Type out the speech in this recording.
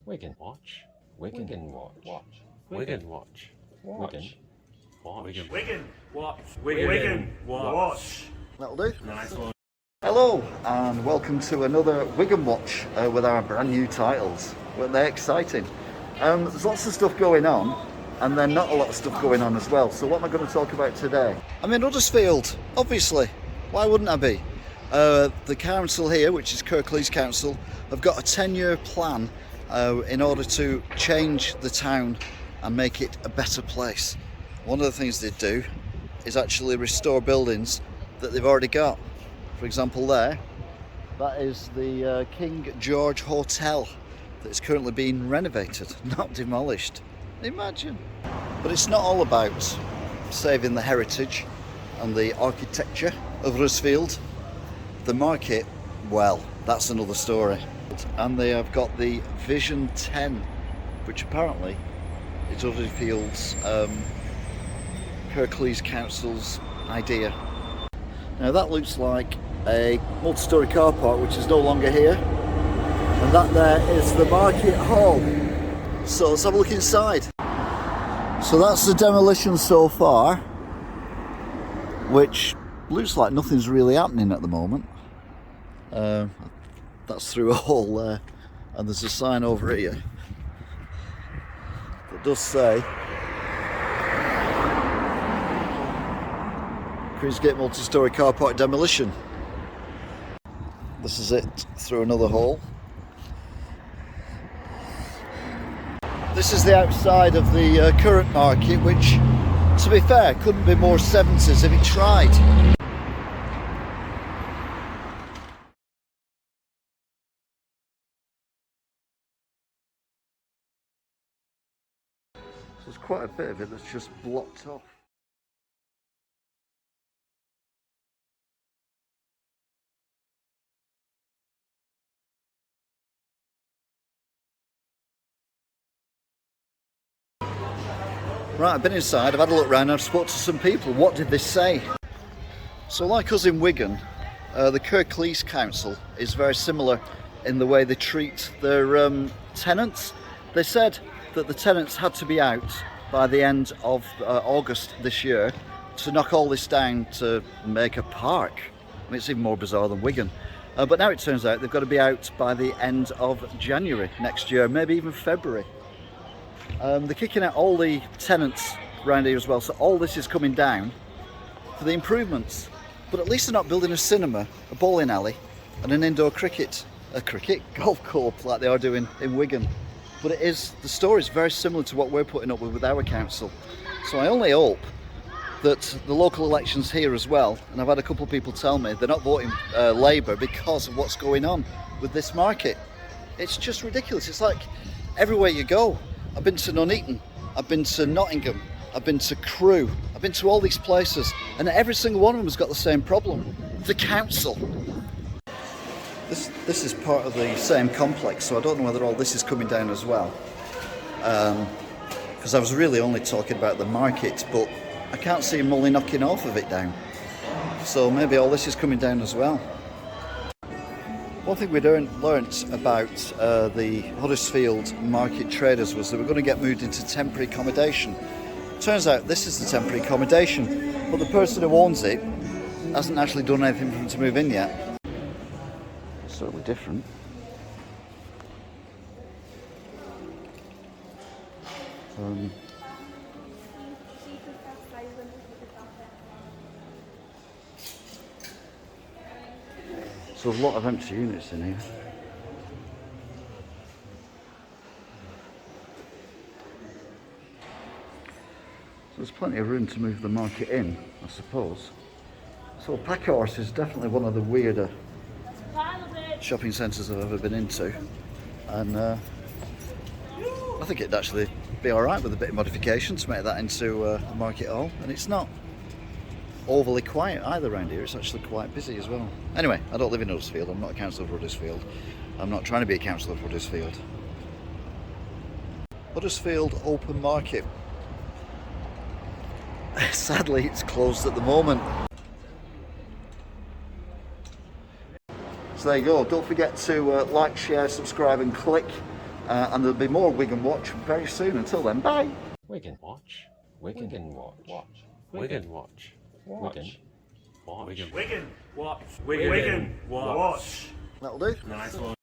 Wigan Watch. Wigan Watch. Wigan Watch. Wigan Watch. Wigan Watch. Wigan Watch. That'll do. Nice one. Hello and welcome to another Wigan Watch with our brand new titles. Weren't they exciting? There's lots of stuff going on and then not a lot of stuff going on as well. So what am I going to talk about today? I'm in Huddersfield, obviously. Why wouldn't I be? The council here, which is Kirklees Council, have got a 10-year plan in order to change the town and make it a better place. One of the things they do is actually restore buildings that they've already got. For example there, that is the King George Hotel that's currently being renovated, not demolished. Imagine. But it's not all about saving the heritage and the architecture of Huddersfield. The market, well, that's another story. And they have got the Vision 10, which apparently is Huddersfield's Kirklees Council's idea. Now that looks like a multi-storey car park which is no longer here, and that there is the market hall. So let's have a look inside. So that's the demolition so far, which looks like nothing's really happening at the moment. That's through a hole there, and there's a sign over here that does say Queensgate multi-storey car park demolition. This is it through another hole. This is the outside of the current market, which, to be fair, couldn't be more 70s if it tried. There's quite a bit of it that's just blocked off. Right, I've been inside, I've had a look around, I've spoken to some people. What did they say? So like us in Wigan, the Kirklees Council is very similar in the way they treat their tenants. They said that the tenants had to be out by the end of August this year to knock all this down to make a park. I mean, it's even more bizarre than Wigan. But now it turns out they've got to be out by the end of January next year, maybe even February. They're kicking out all the tenants around here as well, so all this is coming down for the improvements. But at least they're not building a cinema, a bowling alley and an indoor golf course like they are doing in Wigan. But it is, the story is very similar to what we're putting up with our council. So I only hope that the local elections here as well, and I've had a couple of people tell me they're not voting Labour because of what's going on with this market. It's just ridiculous. It's like everywhere you go. I've been to Nuneaton, I've been to Nottingham, I've been to Crewe, I've been to all these places, and every single one of them has got the same problem. The council. This is part of the same complex, so I don't know whether all this is coming down as well. Because I was really only talking about the market, but I can't see them only knocking half of it down. So maybe all this is coming down as well. One thing we learnt about the Huddersfield market traders was they were going to get moved into temporary accommodation. Turns out this is the temporary accommodation, but the person who owns it hasn't actually done anything for them to move in yet. It's certainly different. So there's a lot of empty units in here. So there's plenty of room to move the market in, I suppose. So Packhorse is definitely one of the weirder shopping centres I've ever been into. And I think it'd actually be alright with a bit of modification to make that into a market hall. And it's not overly quiet either around here, it's actually quite busy as well. Anyway, I don't live in Huddersfield, I'm not a councillor of Huddersfield. I'm not trying to be a councillor of Huddersfield. Huddersfield Open Market. Sadly, it's closed at the moment. So there you go, don't forget to like, share, subscribe and click and there'll be more Wigan Watch very soon. Until then, bye. Wigan Watch. Wigan Watch. Wigan Watch. Wigan Watch. Wigan Watch. Wigan Watch. That'll do. Nice one.